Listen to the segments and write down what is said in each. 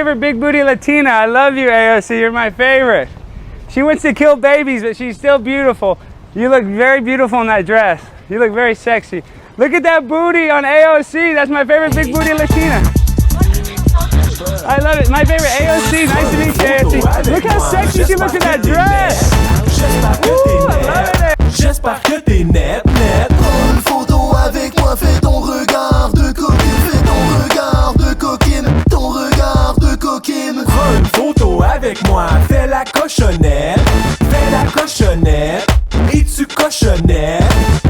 favorite big booty Latina. I love you, AOC. You're my favorite. She wants to kill babies, but she's still beautiful. You look very beautiful in that dress. You look very sexy. Look at that booty on AOC. That's my favorite big booty Latina. I love it. My favorite AOC. Nice to meet you, AOC. Look how sexy she looks in that dress. Ooh, I love it. J'espère que t'es net. Prends une photo avec moi, fais ton regard de coquine, fais ton regard de coquine, ton regard de coquine. Prends une photo avec moi, fais la cochonnette, et tu cochonnette.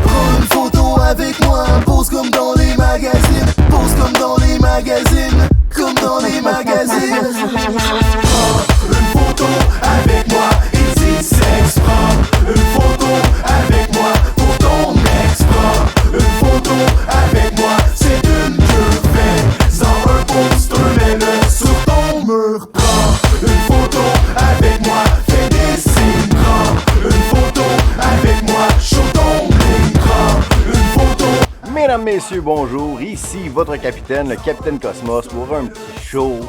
Prends une photo avec moi, pose comme dans les magazines, pose comme dans les magazines, comme dans les magazines. Prends une photo avec moi et dis sexe. Prends une photo avec moi pour ton ex. Prends une photo avec moi, c'est une cure. Fais-en un poster, mets-le sur ton mur. Prends une photo avec moi, fais des signes. Prends une photo avec moi, show ton bling. Prends une photo. Mesdames, messieurs, bonjour. Ici votre capitaine, le Capitaine Cosmos, pour un petit show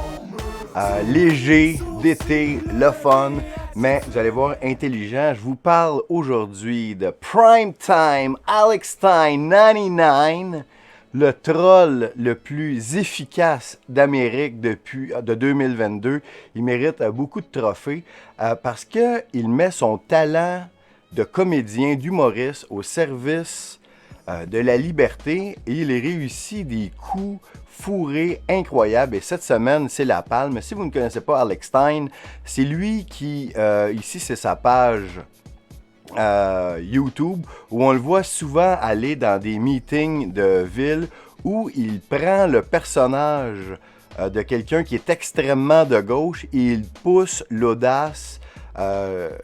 léger, d'été, le fun, mais vous allez voir, intelligent. Je vous parle aujourd'hui de Primetime Alex Stein 99, le troll le plus efficace d'Amérique de 2022. Il mérite beaucoup de trophées parce qu'il met son talent de comédien, d'humoriste au service de la liberté et il réussit des coups fourrés incroyables. Et cette semaine, c'est la palme. Si vous ne connaissez pas Alex Stein, c'est lui qui, ici, c'est sa page YouTube où on le voit souvent aller dans des meetings de ville où il prend le personnage de quelqu'un qui est extrêmement de gauche et il pousse l'audace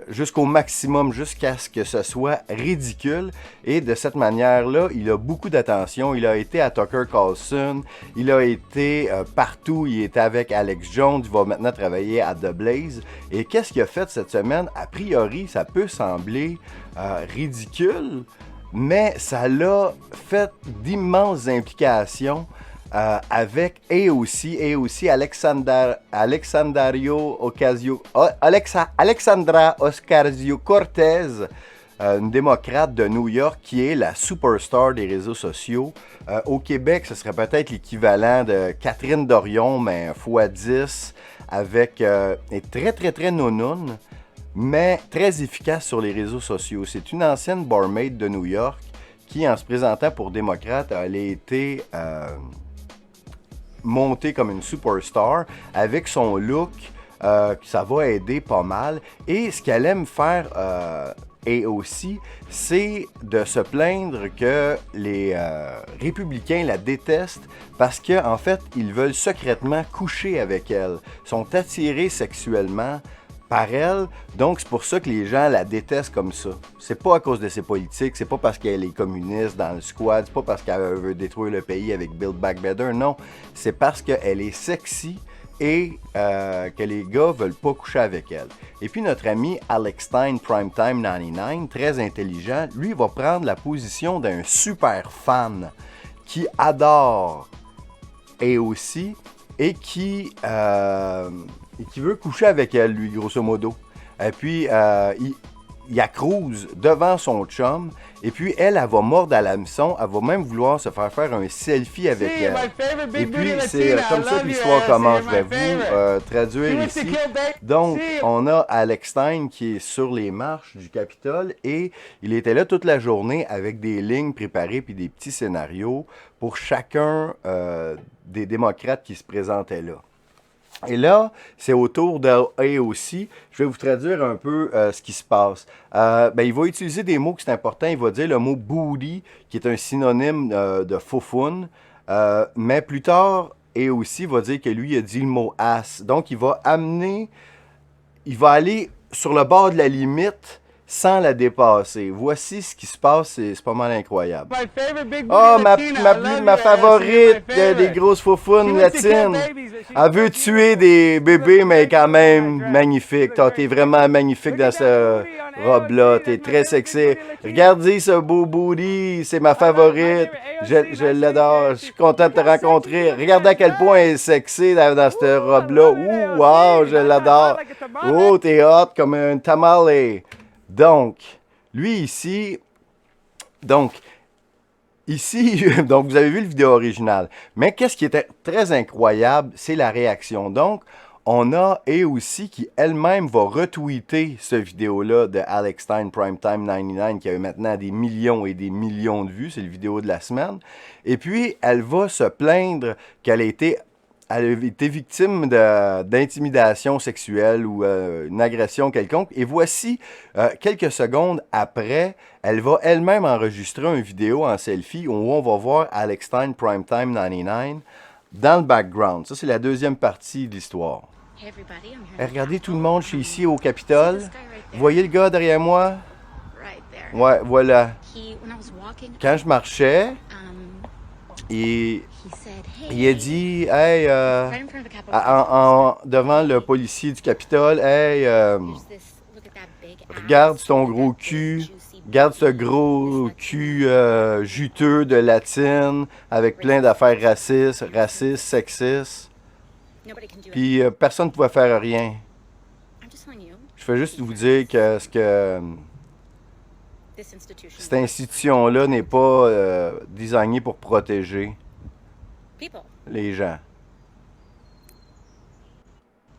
jusqu'au maximum, jusqu'à ce que ce soit ridicule. Et de cette manière-là, il a beaucoup d'attention. Il a été à Tucker Carlson, il a été partout, il était avec Alex Jones, il va maintenant travailler à The Blaze. Et qu'est-ce qu'il a fait cette semaine? A priori, ça peut sembler ridicule, mais ça l'a fait d'immenses implications avec AOC, Alexandra Ocasio-Cortez, une démocrate de New York qui est la superstar des réseaux sociaux. Au Québec, ce serait peut-être l'équivalent de Catherine Dorion, mais x10, avec est très nounoune, mais très efficace sur les réseaux sociaux. C'est une ancienne barmaid de New York qui, en se présentant pour démocrate, elle a été montée comme une superstar avec son look. Ça va aider pas mal. Et ce qu'elle aime faire AOC, c'est de se plaindre que les républicains la détestent parce qu'en fait, ils veulent secrètement coucher avec elle. Ils sont attirés sexuellement par elle, donc c'est pour ça que les gens la détestent comme ça. C'est pas à cause de ses politiques, c'est pas parce qu'elle est communiste dans le squad, c'est pas parce qu'elle veut détruire le pays avec Build Back Better, non. C'est parce qu'elle est sexy et que les gars veulent pas coucher avec elle. Et puis notre ami Alex Stein, Primetime 99, très intelligent, lui va prendre la position d'un super fan qui adore AOC et qui veut coucher avec elle, lui, grosso modo. Et puis, il accrouse devant son chum. Et puis, elle va mordre à l'hameçon. Elle va même vouloir se faire un selfie avec elle. Et puis, c'est comme ça que l'histoire commence. Je vais vous traduire ici. Donc, on a Alex Stein qui est sur les marches du Capitole. Et il était là toute la journée avec des lignes préparées puis des petits scénarios pour chacun des démocrates qui se présentaient là. Et là, c'est au tour d'AOC. Je vais vous traduire un peu ce qui se passe. Il va utiliser des mots qui sont importants. Il va dire le mot « booty », qui est un synonyme de « foufoune ». Mais plus tard, AOC va dire que lui, il a dit le mot « ass ». Donc, il va aller sur le bord de la limite sans la dépasser. Voici ce qui se passe, c'est pas mal incroyable. My favorite big Oh, booty ma, Latina. ma, I love ma you, favorite AOC, you're my des favorite. grosses She faufounes wants to kill latines. babies, but she's Elle veut so tuer beautiful. des bébés, mais quand même Look at magnifique. that T'es booty. vraiment magnifique Look dans at ce that booty on robe-là. AOC, T'es that's my très favorite sexy. big booty Latina. Regardez ce beau booty. C'est ma favorite. Je l'adore. Je suis content de te rencontrer. Regardez à quel point elle est sexy dans cette robe-là. Ouh, wow, je l'adore. Oh, t'es hot comme un tamale. Donc, lui ici, donc vous avez vu le vidéo original. Mais qu'est-ce qui était très incroyable, c'est la réaction. Donc, on a aussi qui elle-même va retweeter ce vidéo-là de Alex Stein Primetime 99 qui a eu maintenant des millions et des millions de vues. C'est le vidéo de la semaine. Et puis, elle va se plaindre qu'elle a été victime d'intimidation sexuelle ou une agression quelconque. Et voici, quelques secondes après, elle va elle-même enregistrer une vidéo en selfie où on va voir Alex Stein Primetime 99 dans le background. Ça, c'est la deuxième partie de l'histoire. Hey everybody, I'm here. Regardez tout le monde, je suis ici au Capitole. See this guy right Vous there? voyez le gars derrière moi? Right there. Ouais, voilà. When I was walking, Quand je marchais, um, il he said, hey, a dit, hey, right in front of the Capitol. devant le policier du Capitole, hey, There's this, look at that big ass, regarde ton look at gros that big, cul, juicy regarde ce booty, gros this cul Latina. juteux de latine avec plein d'affaires racistes, sexistes. Nobody can do it. Puis personne ne pouvait faire rien. I'm just telling you, Je veux juste vous dire que this institution cette institution-là n'est pas désignée pour protéger people, les gens.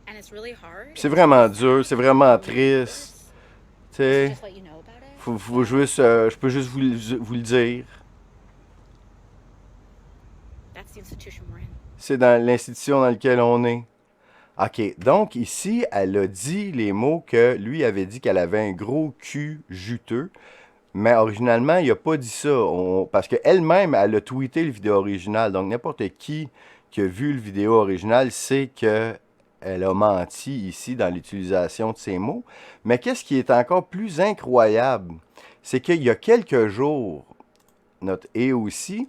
and it's really hard. C'est vraiment dur, c'est vraiment triste. Tu To sais, just let you know about it. faut juste, je peux juste vous le dire. That's the institution we're in. C'est dans l'institution dans laquelle on est. OK, donc ici, elle a dit les mots que lui avait dit qu'elle avait un gros cul juteux. Mais originalement, il n'a pas dit ça. Parce qu'elle-même, elle a tweeté le vidéo original. Donc, n'importe qui a vu le vidéo original sait qu'elle a menti ici dans l'utilisation de ces mots. Mais qu'est-ce qui est encore plus incroyable, c'est qu'il y a quelques jours, notre « et » aussi,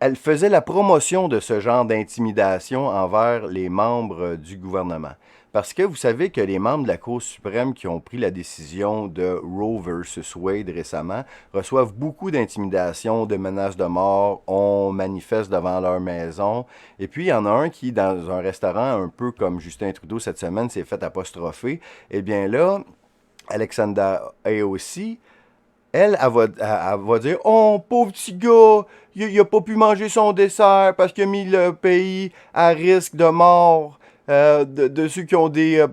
elle faisait la promotion de ce genre d'intimidation envers les membres du gouvernement. Parce que vous savez que les membres de la Cour suprême qui ont pris la décision de Roe versus Wade récemment reçoivent beaucoup d'intimidation, de menaces de mort, on manifeste devant leur maison. Et puis, il y en a un qui, dans un restaurant, un peu comme Justin Trudeau cette semaine, s'est fait apostropher. Eh bien là, Alexandra AOC, elle va dire « Oh, pauvre petit gars, il n'a pas pu manger son dessert parce qu'il a mis le pays à risque de mort de ceux qui ont des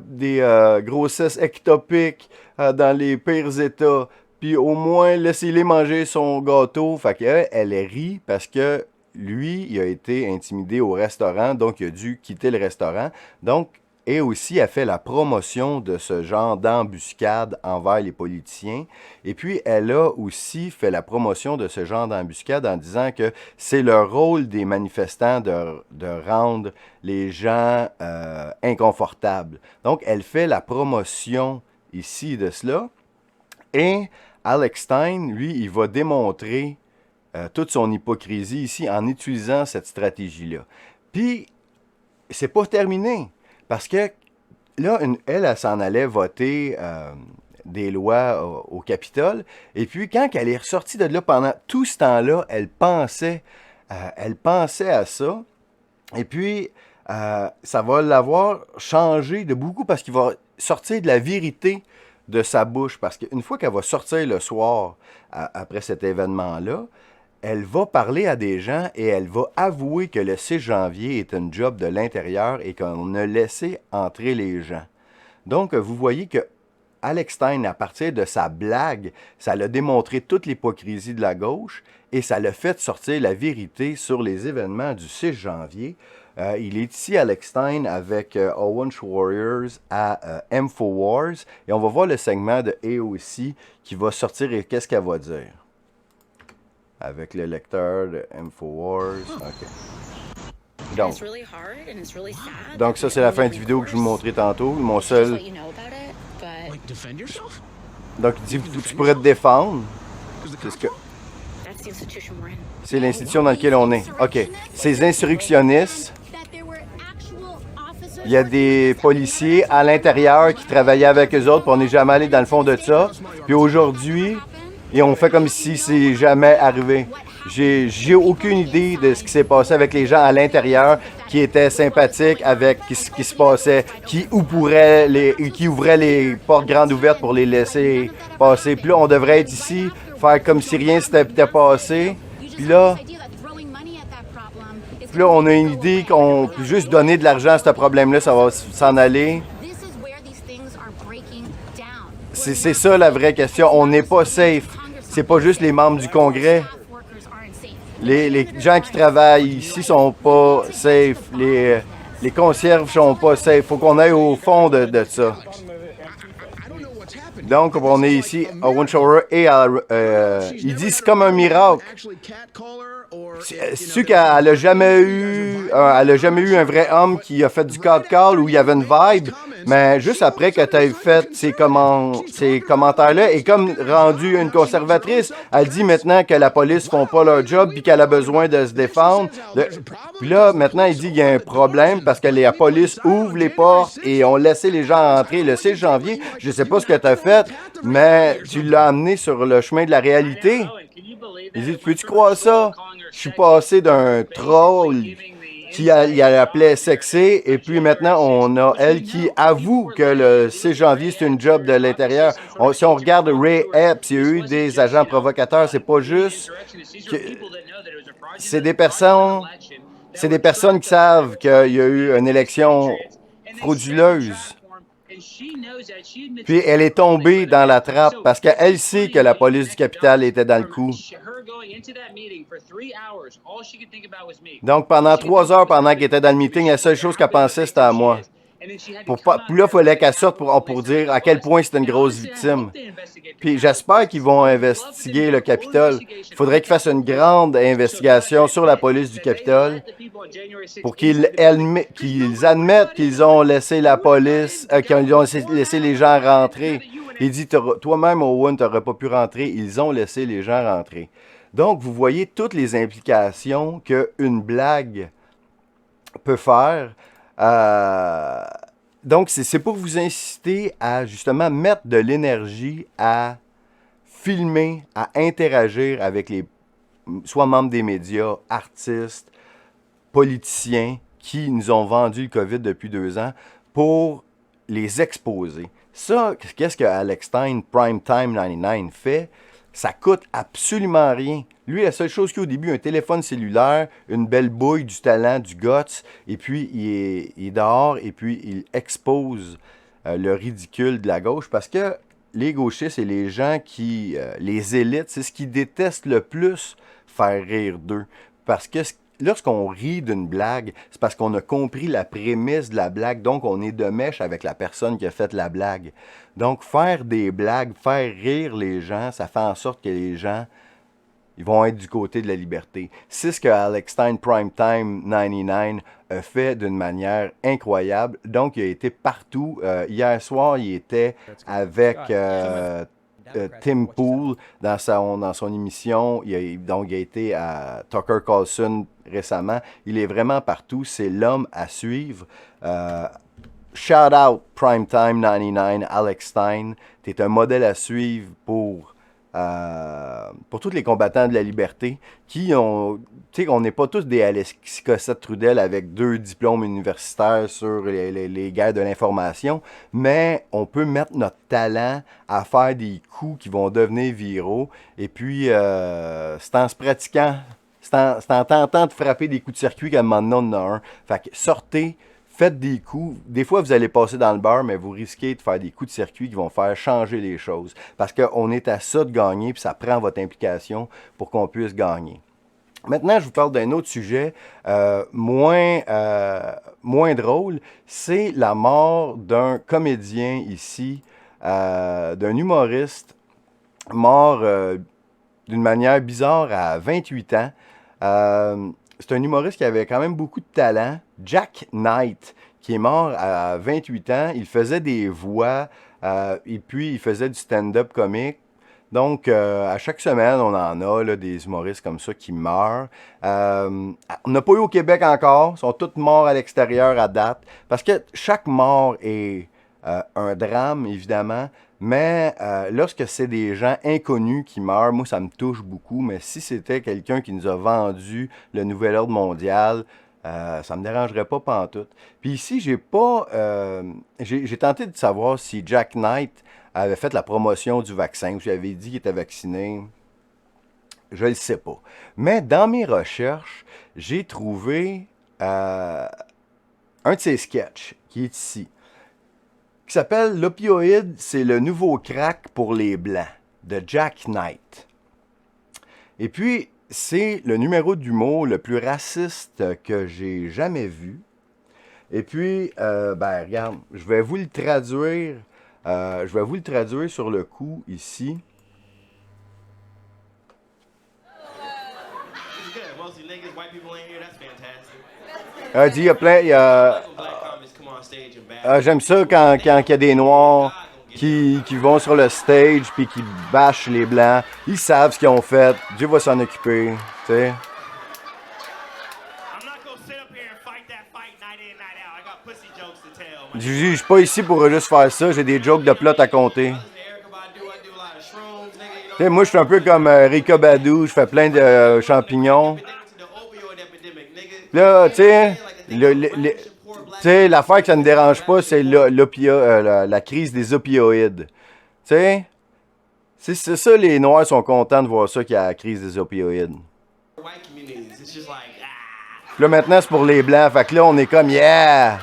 grossesses ectopiques dans les pires états. Puis au moins, laissez-les manger son gâteau. » Fait qu'elle, elle rit parce que lui, il a été intimidé au restaurant, donc il a dû quitter le restaurant. Donc, et aussi a fait la promotion de ce genre d'embuscade envers les politiciens. Et puis, elle a aussi fait la promotion de ce genre d'embuscade en disant que c'est le rôle des manifestants de rendre les gens inconfortables. Donc, elle fait la promotion ici de cela. Et Alex Stein, lui, il va démontrer toute son hypocrisie ici en utilisant cette stratégie-là. Puis, c'est pas terminé. Parce que là, elle s'en allait voter des lois au Capitole. Et puis, quand elle est ressortie de là pendant tout ce temps-là, elle pensait à ça. Et puis, ça va l'avoir changé de beaucoup parce qu'il va sortir de la vérité de sa bouche. Parce qu'une fois qu'elle va sortir le soir après cet événement-là, elle va parler à des gens et elle va avouer que le 6 janvier est une job de l'intérieur et qu'on a laissé entrer les gens. Donc, vous voyez que Alex Stein, à partir de sa blague, ça l'a démontré toute l'hypocrisie de la gauche et ça l'a fait sortir la vérité sur les événements du 6 janvier. Il est ici, Alex Stein, avec Owen Warriors à InfoWars et on va voir le segment de AOC qui va sortir et qu'est-ce qu'elle va dire. Avec le lecteur de InfoWars. OK. And it's really hard and it's really sad. Donc ça, c'est la fin du vidéo que je vous montrais tantôt. Mon Just seul... let you know about it, but Donc, il dit, tu pourrais te défendre. C'est ce que... That's the institution we're in. C'est l'institution dans laquelle on est. OK. Ces insurrectionnistes, il y a des policiers à l'intérieur qui travaillaient avec eux autres, puis on n'est jamais allé dans le fond de ça. Puis aujourd'hui, et on fait comme si c'est jamais arrivé. J'ai aucune idée de ce qui s'est passé avec les gens à l'intérieur qui étaient sympathiques avec ce qui se passait, qui ouvraient les portes grandes ouvertes pour les laisser passer. Puis là, on devrait être ici, faire comme si rien s'était passé. Puis là, on a une idée qu'on peut juste donner de l'argent à ce problème-là, ça va s'en aller. C'est ça la vraie question. On n'est pas safe. C'est pas juste les membres du Congrès. Les gens qui travaillent ici sont pas safe. Les concierges sont pas safe. Faut qu'on aille au fond de ça. Donc, on est ici à Windsor et il dit c'est comme un miracle. C'est qu'elle a jamais eu un vrai homme qui a fait du call où il y avait une vibe, mais juste après que tu aies fait ces commentaires-là, et comme rendue une conservatrice, elle dit maintenant que la police font pas leur job puis qu'elle a besoin de se défendre. Puis là, maintenant, il dit qu'il y a un problème parce que la police ouvre les portes et ont laissé les gens rentrer le 6 janvier. Je sais pas ce que tu as fait, mais tu l'as amené sur le chemin de la réalité. Il dit, peux-tu croire ça? Je suis passé d'un troll qui appelait sexy, et puis maintenant, on a elle qui avoue que le 6 janvier, c'est une job de l'intérieur. Si on regarde Ray Epps, il y a eu des agents provocateurs, c'est pas juste que c'est des personnes qui savent qu'il y a eu une élection frauduleuse. Puis elle est tombée dans la trappe parce qu'elle sait que la police du Capitole était dans le coup. Donc pendant 3 heures, pendant qu'elle était dans le meeting, la seule chose qu'elle pensait, c'était à moi. Puis là, il fallait qu'elle sorte pour dire à quel point c'était une grosse victime. Puis j'espère qu'ils vont investiguer le Capitole. Il faudrait qu'ils fassent une grande investigation sur la police du Capitole pour qu'ils admettent qu'ils ont laissé la police, qu'ils ont laissé les gens rentrer. Il dit, toi-même, Owen, tu n'aurais pas pu rentrer. Ils ont laissé les gens rentrer. Donc, vous voyez toutes les implications qu'une blague peut faire. Donc, c'est pour vous inciter à justement mettre de l'énergie à filmer, à interagir avec soit membres des médias, artistes, politiciens qui nous ont vendu le COVID depuis 2 ans pour les exposer. Ça, qu'est-ce que Alex Stein, Primetime 99 fait? Ça coûte absolument rien. Lui, la seule chose qu'il a au début, un téléphone cellulaire, une belle bouille, du talent, du guts, et puis il est dehors, et puis il expose le ridicule de la gauche, parce que les gauchistes et les gens les élites, c'est ce qu'ils détestent le plus, faire rire d'eux. Parce que lorsqu'on rit d'une blague, c'est parce qu'on a compris la prémisse de la blague, donc on est de mèche avec la personne qui a fait la blague. Donc faire des blagues, faire rire les gens, ça fait en sorte que les gens, ils vont être du côté de la liberté. C'est ce que Alex Stein Primetime 99 a fait d'une manière incroyable. Donc il a été partout. Hier soir, il était avec Tim Pool dans son émission. Il a été à Tucker Carlson récemment. Il est vraiment partout. C'est l'homme à suivre. Shout out Primetime 99, Alex Stein. Tu es un modèle à suivre pour tous les combattants de la liberté qui ont... Tu sais, on n'est pas tous des Alexis Cossette-Trudel avec 2 diplômes universitaires sur les guerres de l'information, mais on peut mettre notre talent à faire des coups qui vont devenir viraux. Et puis, c'est en se pratiquant, c'est en tentant de frapper des coups de circuit qu'à un moment donné, on en a un. Fait que sortez, faites des coups. Des fois, vous allez passer dans le beurre, mais vous risquez de faire des coups de circuit qui vont faire changer les choses. Parce qu'on est à ça de gagner, puis ça prend votre implication pour qu'on puisse gagner. Maintenant, je vous parle d'un autre sujet moins drôle. C'est la mort d'un comédien ici, d'un humoriste, mort d'une manière bizarre à 28 ans. C'est un humoriste qui avait quand même beaucoup de talent, Jack Knight, qui est mort à 28 ans. Il faisait des voix et puis il faisait du stand-up comique. Donc, à chaque semaine, on en a là, des humoristes comme ça qui meurent. On n'a pas eu au Québec encore. Ils sont tous morts à l'extérieur à date. Parce que chaque mort est un drame, évidemment. Mais lorsque c'est des gens inconnus qui meurent, moi, ça me touche beaucoup. Mais si c'était quelqu'un qui nous a vendu le nouvel ordre mondial, ça me dérangerait pas pantoute. Puis ici, j'ai tenté de savoir si Jack Knight avait fait la promotion du vaccin, ou j'avais dit qu'il était vacciné. Je ne le sais pas. Mais dans mes recherches, j'ai trouvé un de ses sketchs qui est ici, qui s'appelle L'opioïde, c'est le nouveau crack pour les Blancs, de Jack Knight. Et puis, c'est le numéro d'humour le plus raciste que j'ai jamais vu. Et puis, regarde, je vais vous le traduire. Je vais vous le traduire sur le coup, ici. Il y a plein... j'aime ça quand il y a des Noirs qui vont sur le stage puis qui bâchent les Blancs. Ils savent ce qu'ils ont fait. Dieu va s'en occuper, tu sais. Je suis pas ici pour juste faire ça. J'ai des jokes de plot à compter. T'sais, moi, je suis un peu comme Erykah Badu. Je fais plein de champignons. Là, tu sais, l'affaire que ça ne dérange pas, c'est la crise des opioïdes. Tu sais, c'est ça, les Noirs sont contents de voir ça qu'il y a la crise des opioïdes. Là, maintenant, c'est pour les Blancs. Fait que là, on est comme, yeah!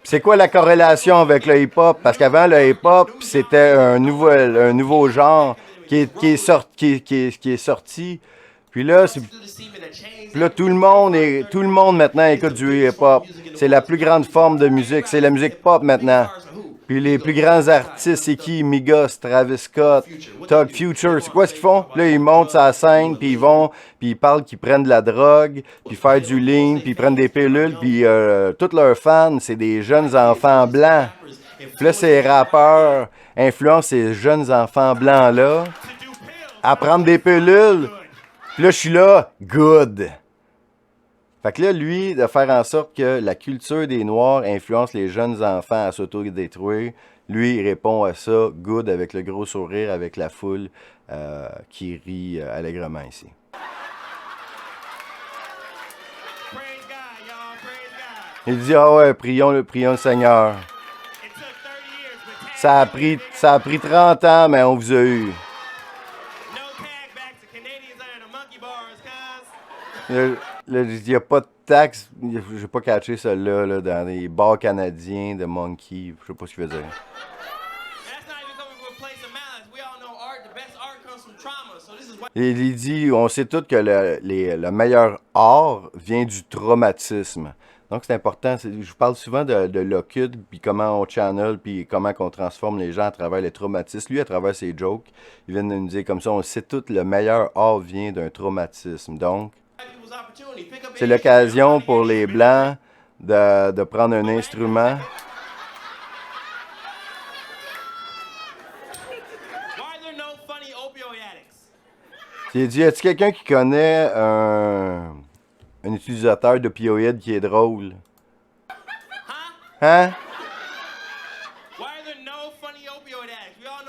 C'est quoi la corrélation avec le hip-hop? Parce qu'avant, le hip-hop, c'était un nouveau genre qui est sorti. Puis là, tout le monde maintenant écoute du hip-hop. C'est la plus grande forme de musique. C'est la musique pop maintenant. Puis les plus grands artistes, c'est qui? Migos, Travis Scott, Tug Future. C'est quoi ce qu'ils font? Là, ils montent sur la scène, puis ils parlent qu'ils prennent de la drogue, puis faire du lean, puis ils prennent des pilules, puis tous leurs fans, c'est des jeunes enfants blancs. Puis là, ces rappeurs influencent ces jeunes enfants blancs-là à prendre des pilules. Puis là, je suis là, good. Fait que là, lui, de faire en sorte que la culture des Noirs influence les jeunes enfants à s'auto-détruire, lui, il répond à ça, good, avec le gros sourire, avec la foule qui rit allègrement ici. Il dit, ah ouais, prions le Seigneur. Ça a pris 30 ans, mais on vous a eu. Il n'y a pas de taxe. Je n'ai pas catché celle-là là, dans les bars canadiens de Monkey. Je sais pas ce qu'il veut dire. Et il dit, on sait tous que le meilleur art vient du traumatisme. Donc c'est important. Je parle souvent de l'occulte, puis comment on channel, puis comment on transforme les gens à travers les traumatismes. Lui, à travers ses jokes, il vient de nous dire comme ça, on sait tous le meilleur art vient d'un traumatisme. Donc, c'est l'occasion pour les Blancs de prendre un instrument. Il dit, y a-t-il quelqu'un qui connaît un utilisateur d'opioïdes qui est drôle? Hein?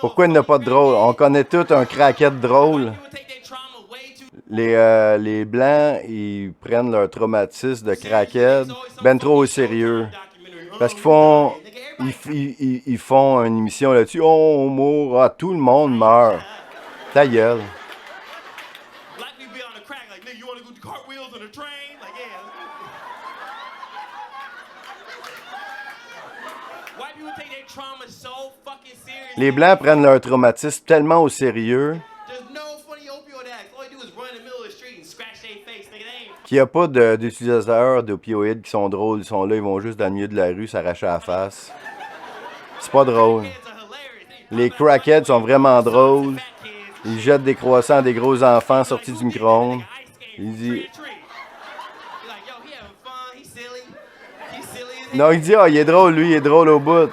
Pourquoi il n'y en a pas de drôle? On connaît tous un crackhead drôle. Les Blancs, ils prennent leur traumatisme de crackhead ben trop au sérieux. Parce qu'ils font une émission là-dessus. Oh, on mourra, tout le monde meurt. Ta gueule. Les Blancs prennent leur traumatisme tellement au sérieux qu'il n'y a pas d'utilisateurs d'opioïdes qui sont drôles. Ils sont là, ils vont juste dans le milieu de la rue s'arracher à la face. C'est pas drôle. Les crackheads sont vraiment drôles. Ils jettent des croissants à des gros enfants sortis du micro-ondes. Il dit... he's silly. He's silly as Non, il dit, ah, il est drôle, lui, il est drôle au bout. And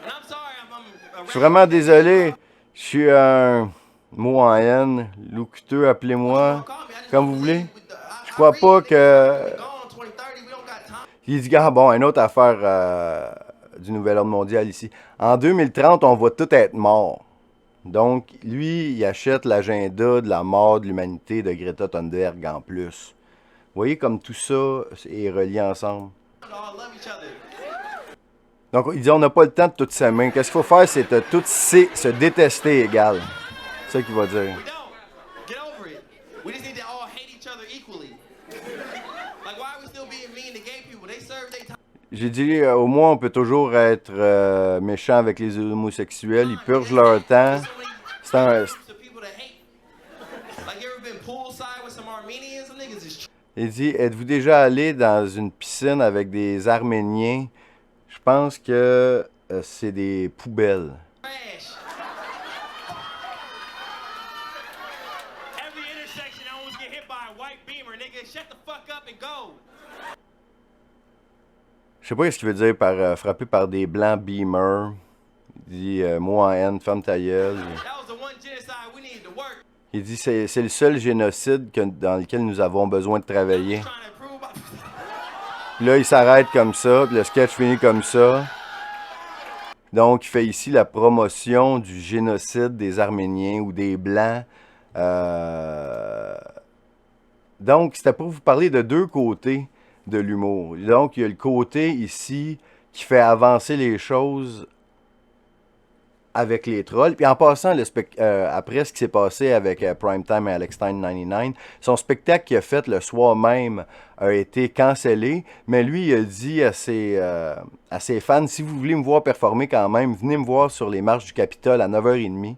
I'm sorry, I'm Je suis vraiment désolé. Je suis un mot en haine. Locuteur, appelez-moi. Comme vous voulez. Je crois pas que. Il dit, ah bon, une autre affaire du nouvel ordre mondial ici. En 2030, on va tout être mort. Donc, lui, il achète l'agenda de la mort de l'humanité de Greta Thunberg en plus. Vous voyez comme tout ça est relié ensemble. Donc, il dit, on n'a pas le temps de tout s'aimer. Qu'est-ce qu'il faut faire, c'est de tout se détester égal. C'est ça qu'il va dire. We don't. Get over it. We just need to all hate each other equally. Like, why are we still being mean to gay people? They serve their time. J'ai dit, au moins, on peut toujours être méchant avec les homosexuels. Ils purgent leur temps. C'est un... To people to hate. Like, you ever been poolside with some Armenians? Some niggas is Il dit, êtes-vous déjà allé dans une piscine avec des Arméniens? Je pense que c'est des poubelles. trash. Every intersection, I always get hit by a white beamer, nigga. Shut the fuck up and go. Je sais pas ce qu'il veut dire par frappé par des blancs beamers. Il dit, moi en haine, ferme ta gueule. That was the one genocide we needed to work. Il dit, c'est le seul génocide dans lequel nous avons besoin de travailler. Trying to improve. Puis là, il s'arrête comme ça, puis le sketch finit comme ça. Donc, il fait ici la promotion du génocide des Arméniens ou des Blancs. Donc, c'était pour vous parler de deux côtés de l'humour. Donc, il y a le côté ici qui fait avancer les choses avec les trolls. Puis en passant, après ce qui s'est passé avec Primetime et Alex Stein 99, son spectacle qu'il a fait le soir même a été cancellé. Mais lui, il a dit à ses fans, si vous voulez me voir performer quand même, venez me voir sur les marches du Capitole à 9h30.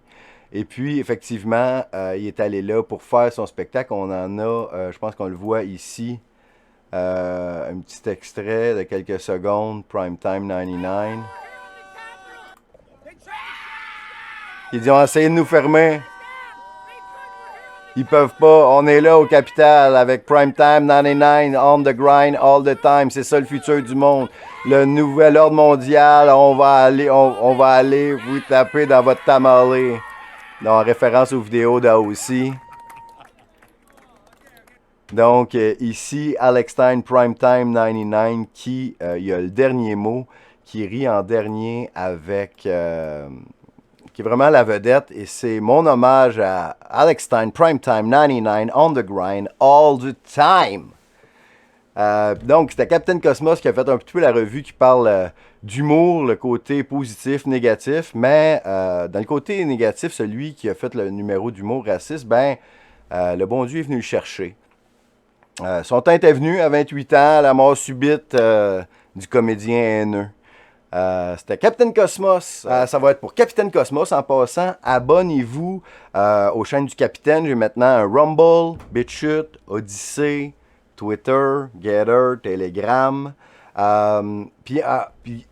Et puis, effectivement, il est allé là pour faire son spectacle. On en a, je pense qu'on le voit ici, un petit extrait de quelques secondes, Primetime 99. Il dit, on a essayé de nous fermer. Ils peuvent pas. On est là au Capitole avec Primetime 99, on the grind all the time. C'est ça le futur du monde. Le nouvel ordre mondial, on va aller vous taper dans votre tamalé. En référence aux vidéos d'AOC. Donc, ici, Alex Stein, Primetime 99, qui, il y a le dernier mot, qui rit en dernier avec... qui est vraiment la vedette, et c'est mon hommage à Alex Stein, Primetime 99, on the grind, all the time. Donc, c'était Captain Cosmos qui a fait un petit peu la revue qui parle d'humour, le côté positif, négatif, mais dans le côté négatif, celui qui a fait le numéro d'humour raciste, ben, le bon Dieu est venu le chercher. Son temps était venu à 28 ans, la mort subite du comédien haineux. C'était Captain Cosmos. Ça va être pour Capitaine Cosmos. En passant, abonnez-vous aux chaînes du Capitaine. J'ai maintenant un Rumble, BitChute, Odyssey, Twitter, Getter, Telegram. Puis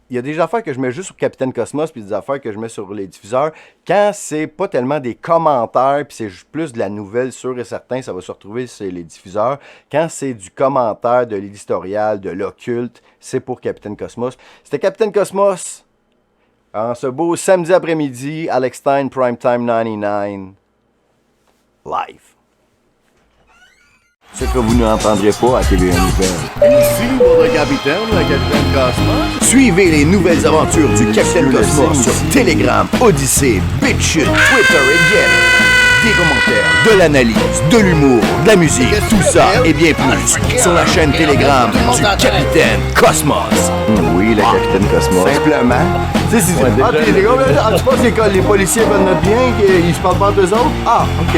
il y a des affaires que je mets juste sur Capitaine Cosmos, puis des affaires que je mets sur les diffuseurs. Quand c'est pas tellement des commentaires, puis c'est plus de la nouvelle, sûr et certain, ça va se retrouver sur les diffuseurs. Quand c'est du commentaire, de l'éditorial, de l'occulte, c'est pour Capitaine Cosmos. C'était Capitaine Cosmos, en ce beau samedi après-midi, Alex Stein, Primetime 99, live. Ce que vous n'entendrez pas à TVA Nouvelle. Ici votre capitaine, le Capitaine Cosmos. Suivez les nouvelles aventures du Capitaine Cosmos sur Telegram, Odyssey, BitChute, Twitter et Getter. Des commentaires, de l'analyse, de l'humour, de la musique, tout ça et bien plus sur la chaîne Telegram du Capitaine Cosmos. Oui, le Capitaine Cosmos. Simplement. Tu sais, si tu penses que les policiers veulent notre bien, qu'ils se parlent pas d'eux autres? Ah, ok.